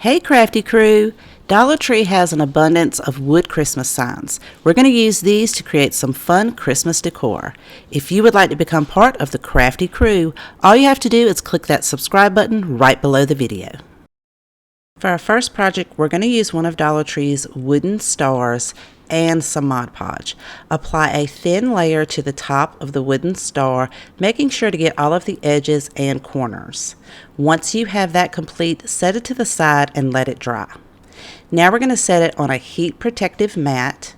Hey Crafty Crew! Dollar Tree has an abundance of wood Christmas signs. We're going to use these to create some fun Christmas decor. If you would like to become part of the Crafty Crew, all you have to do is click that subscribe button right below the video. For our first project, we're going to use one of Dollar Tree's wooden stars and some Mod Podge. Apply a thin layer to the top of the wooden star, making sure to get all of the edges and corners. Once you have that complete, set it to the side and let it dry. Now we're going to set it on a heat protective mat,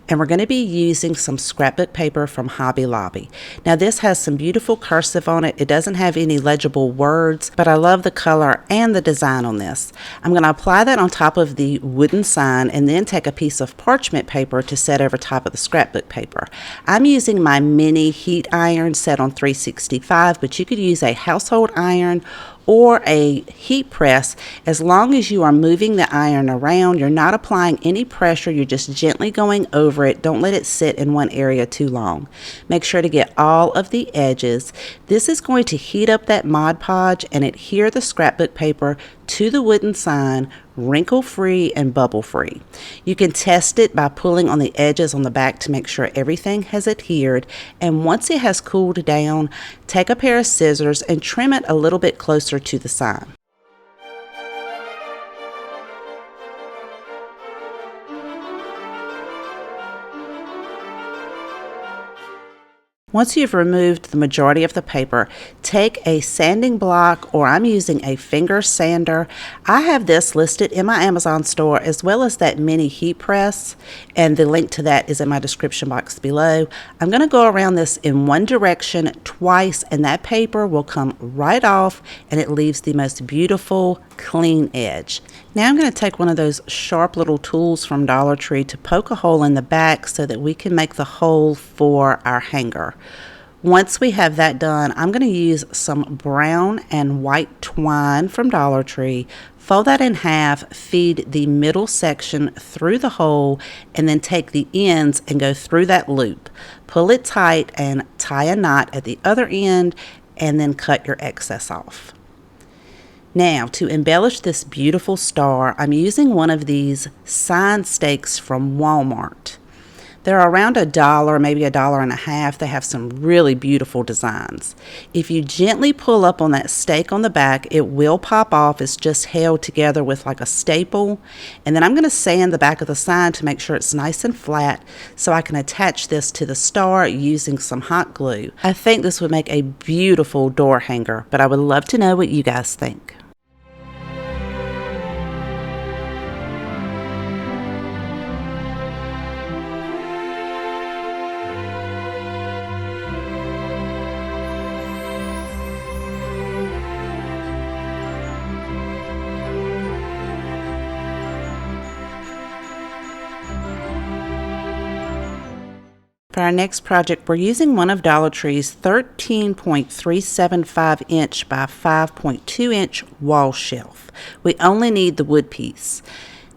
and we're going to be using some scrapbook paper from Hobby Lobby. Now this has some beautiful cursive on it. It doesn't have any legible words, but I love the color and the design on this. I'm going to apply that on top of the wooden sign and then take a piece of parchment paper to set over top of the scrapbook paper. I'm using my mini heat iron set on 365, but you could use a household iron or a heat press. As long as you are moving the iron around, you're not applying any pressure, you're just gently going over it. Don't let it sit in one area too long. Make sure to get all of the edges. This is going to heat up that Mod Podge and adhere the scrapbook paper to the wooden sign, wrinkle free and bubble free. You can test it by pulling on the edges on the back to make sure everything has adhered, and once it has cooled down, take a pair of scissors and trim it a little bit closer to the sign. Once you've removed the majority of the paper, take a sanding block, or I'm using a finger sander. I have this listed in my Amazon store as well as that mini heat press, and the link to that is in my description box below. I'm going to go around this in one direction twice, and that paper will come right off and it leaves the most beautiful clean edge. Now I'm going to take one of those sharp little tools from Dollar Tree to poke a hole in the back so that we can make the hole for our hanger. Once we have that done, I'm going to use some brown and white twine from Dollar Tree, fold that in half, feed the middle section through the hole, and then take the ends and go through that loop. Pull it tight and tie a knot at the other end, and then cut your excess off. Now, to embellish this beautiful star, I'm using one of these sign stakes from Walmart. They're around $1, maybe $1.50. They have some really beautiful designs. If you gently pull up on that stake on the back, it will pop off. It's just held together with like a staple. And then I'm going to sand the back of the sign to make sure it's nice and flat so I can attach this to the star using some hot glue. I think this would make a beautiful door hanger, but I would love to know what you guys think. For our next project, we're using one of Dollar Tree's 13.375 inch by 5.2 inch wall shelf. We only need the wood piece.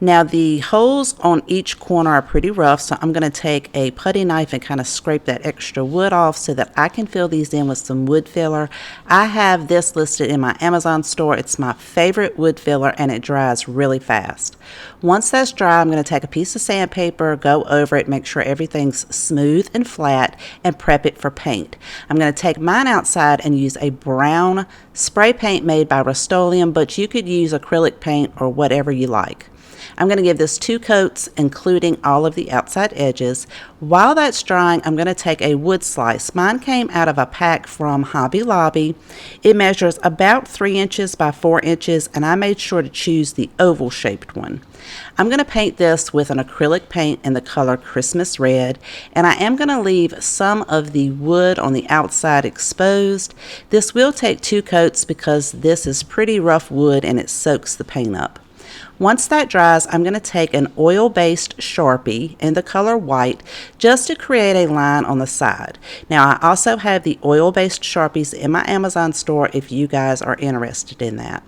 Now the holes on each corner are pretty rough, so I'm going to take a putty knife and kind of scrape that extra wood off so that I can fill these in with some wood filler. I have this listed in my Amazon store. It's my favorite wood filler and it dries really fast. Once that's dry, I'm going to take a piece of sandpaper, go over it, make sure everything's smooth and flat, and prep it for paint. I'm going to take mine outside and use a brown spray paint made by Rust-Oleum, but you could use acrylic paint or whatever you like. I'm going to give this 2 coats, including all of the outside edges. While that's drying, I'm going to take a wood slice. Mine came out of a pack from Hobby Lobby. It measures about 3 inches by 4 inches, and I made sure to choose the oval shaped one. I'm going to paint this with an acrylic paint in the color Christmas Red, and I am going to leave some of the wood on the outside exposed. This will take 2 coats because this is pretty rough wood and it soaks the paint up. Once that dries, I'm going to take an oil-based Sharpie in the color white just to create a line on the side. Now, I also have the oil-based Sharpies in my Amazon store if you guys are interested in that.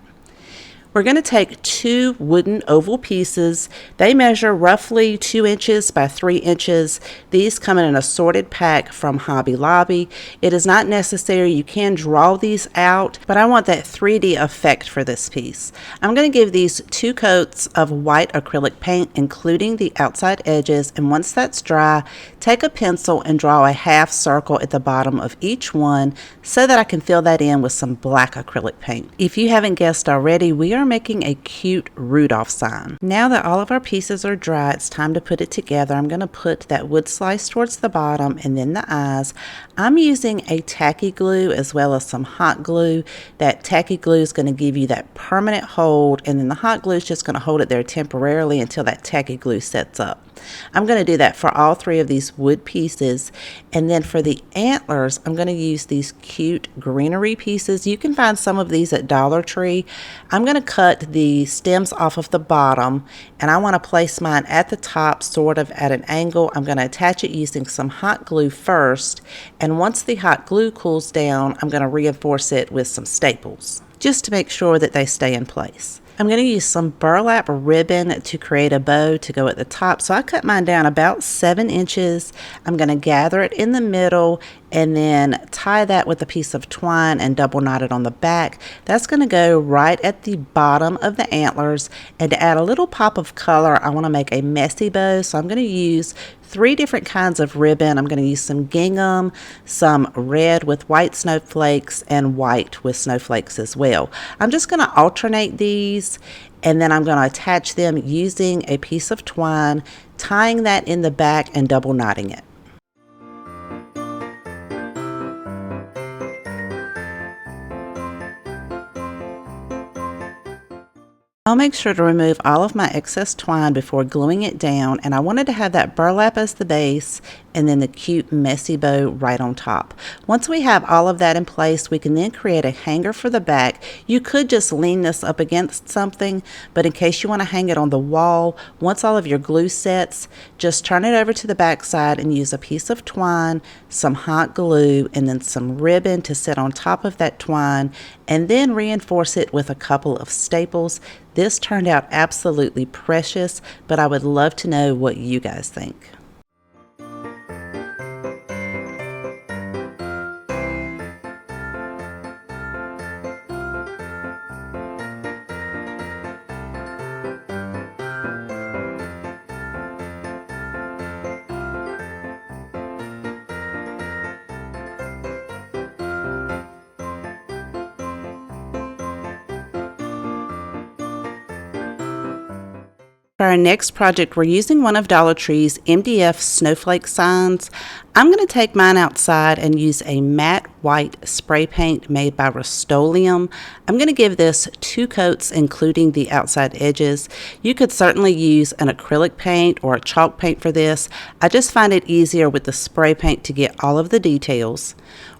We're going to take 2 wooden oval pieces. They measure roughly 2 inches by 3 inches. These come in an assorted pack from Hobby Lobby. It is not necessary. You can draw these out, but I want that 3D effect for this piece. I'm going to give these 2 coats of white acrylic paint, including the outside edges, and once that's dry, take a pencil and draw a half circle at the bottom of each one so that I can fill that in with some black acrylic paint. If you haven't guessed already, we are making a cute Rudolph sign. Now that all of our pieces are dry, it's time to put it together. I'm going to put that wood slice towards the bottom and then the eyes. I'm using a tacky glue as well as some hot glue. That tacky glue is going to give you that permanent hold, and then the hot glue is just going to hold it there temporarily until that tacky glue sets up. I'm going to do that for all 3 of these wood pieces, and then for the antlers I'm going to use these cute greenery pieces. You can find some of these at Dollar Tree. I'm going to cut the stems off of the bottom, and I want to place mine at the top sort of at an angle. I'm going to attach it using some hot glue first, and once the hot glue cools down I'm going to reinforce it with some staples just to make sure that they stay in place. I'm going to use some burlap ribbon to create a bow to go at the top. So I cut mine down about 7 inches. I'm going to gather it in the middle and then tie that with a piece of twine and double knot it on the back. That's going to go right at the bottom of the antlers. And to add a little pop of color, I want to make a messy bow. So I'm going to use 3 different kinds of ribbon. I'm going to use some gingham, some red with white snowflakes, and white with snowflakes as well. I'm just going to alternate these, and then I'm going to attach them using a piece of twine, tying that in the back and double knotting it. I'll make sure to remove all of my excess twine before gluing it down, and I wanted to have that burlap as the base and then the cute messy bow right on top. Once we have all of that in place, we can then create a hanger for the back. You could just lean this up against something, but in case you want to hang it on the wall, once all of your glue sets, just turn it over to the back side and use a piece of twine, some hot glue, and then some ribbon to sit on top of that twine, and then reinforce it with a couple of staples. This turned out absolutely precious, but I would love to know what you guys think. For our next project, we're using one of Dollar Tree's MDF snowflake signs. I'm going to take mine outside and use a matte white spray paint made by Rust-Oleum. I'm going to give this 2 coats, including the outside edges. You could certainly use an acrylic paint or a chalk paint for this. I just find it easier with the spray paint to get all of the details.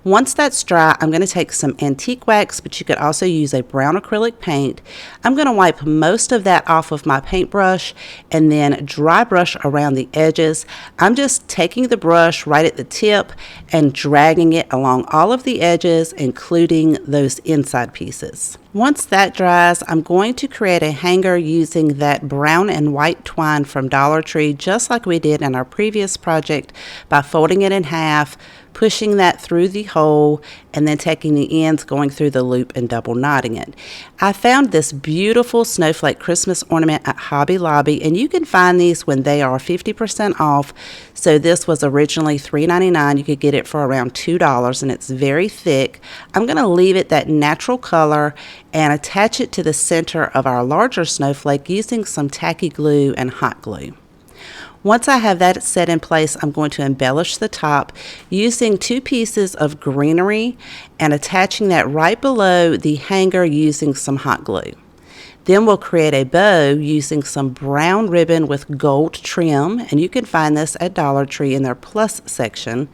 Once that's dry, I'm going to take some antique wax, but you could also use a brown acrylic paint. I'm going to wipe most of that off of my paintbrush and then dry brush around the edges. I'm just taking the brush right at the tip and dragging it along all of the edges, including those inside pieces. Once that dries, I'm going to create a hanger using that brown and white twine from Dollar Tree, just like we did in our previous project, by folding it in half, pushing that through the hole, and then taking the ends, going through the loop and double knotting it. I found this beautiful snowflake Christmas ornament at Hobby Lobby, and you can find these when they are 50% off. So this was originally $3.99. You could get it for around $2, and it's very thick. I'm going to leave it that natural color and attach it to the center of our larger snowflake using some tacky glue and hot glue. Once I have that set in place, I'm going to embellish the top using 2 pieces of greenery and attaching that right below the hanger using some hot glue. Then we'll create a bow using some brown ribbon with gold trim, and you can find this at Dollar Tree in their plus section.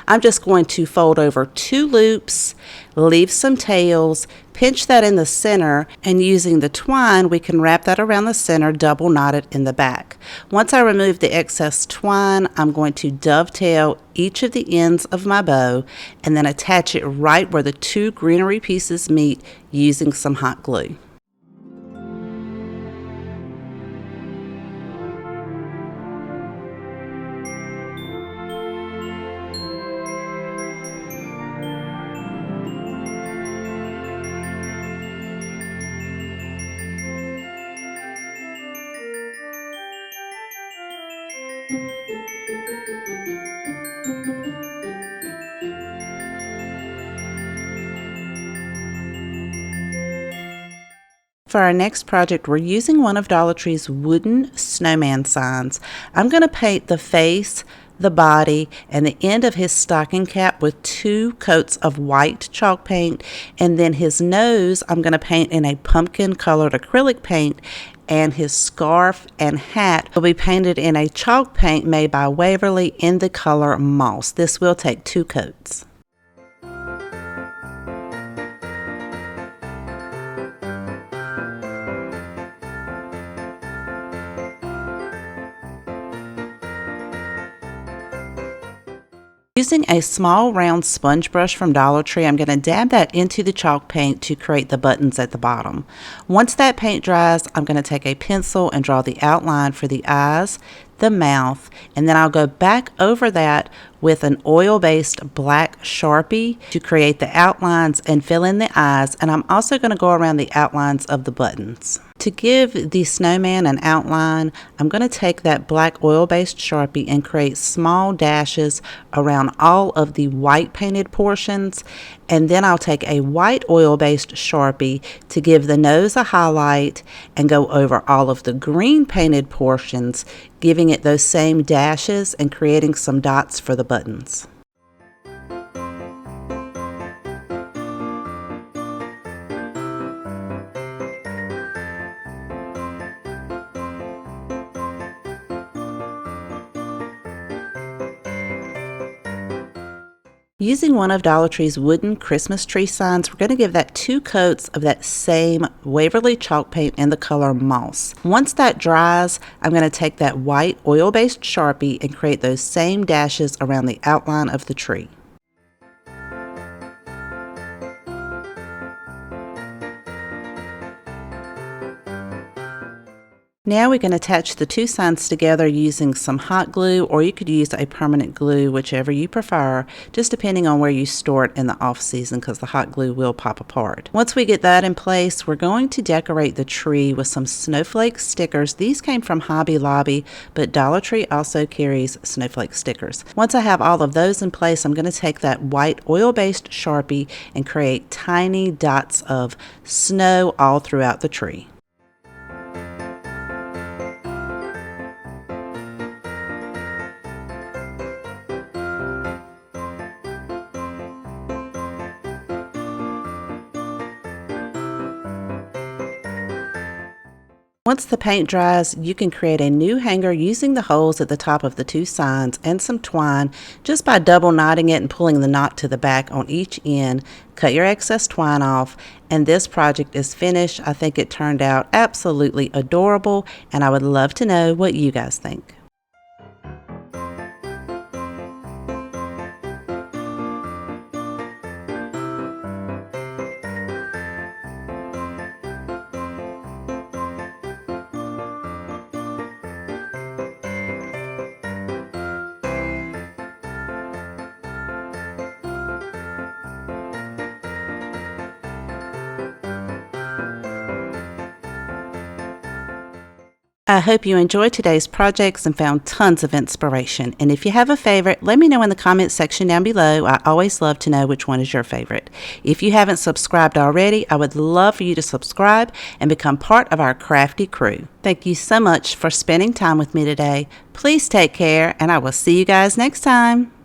I'm just going to fold over 2 loops, leave some tails, pinch that in the center, and using the twine we can wrap that around the center, double knot it in the back. Once I remove the excess twine, I'm going to dovetail each of the ends of my bow and then attach it right where the 2 greenery pieces meet using some hot glue. For our next project, we're using one of Dollar Tree's wooden snowman signs. I'm going to paint the face, the body, and the end of his stocking cap with 2 coats of white chalk paint, and then his nose I'm going to paint in a pumpkin colored acrylic paint, and his scarf and hat will be painted in a chalk paint made by Waverly in the color moss. This will take 2 coats. Using a small round sponge brush from Dollar Tree, I'm going to dab that into the chalk paint to create the buttons at the bottom. Once that paint dries, I'm going to take a pencil and draw the outline for the eyes, the mouth, and then I'll go back over that with an oil-based black Sharpie to create the outlines and fill in the eyes, and I'm also going to go around the outlines of the buttons. To give the snowman an outline, I'm going to take that black oil-based Sharpie and create small dashes around all of the white painted portions, and then I'll take a white oil-based Sharpie to give the nose a highlight and go over all of the green painted portions, giving it those same dashes and creating some dots for the buttons. Using one of Dollar Tree's wooden Christmas tree signs, we're going to give that 2 coats of that same Waverly chalk paint in the color moss. Once that dries, I'm going to take that white oil-based Sharpie and create those same dashes around the outline of the tree. Now we can attach the 2 signs together using some hot glue, or you could use a permanent glue, whichever you prefer, just depending on where you store it in the off season, because the hot glue will pop apart. Once we get that in place, we're going to decorate the tree with some snowflake stickers. These came from Hobby Lobby, but Dollar Tree also carries snowflake stickers. Once I have all of those in place, I'm going to take that white oil-based Sharpie and create tiny dots of snow all throughout the tree. Once the paint dries, you can create a new hanger using the holes at the top of the 2 signs and some twine just by double knotting it and pulling the knot to the back on each end. Cut your excess twine off, and this project is finished. I think it turned out absolutely adorable, and I would love to know what you guys think. I hope you enjoyed today's projects and found tons of inspiration. And if you have a favorite, let me know in the comments section down below. I always love to know which one is your favorite. If you haven't subscribed already, I would love for you to subscribe and become part of our Crafty Crew. Thank you so much for spending time with me today. Please take care, and I will see you guys next time.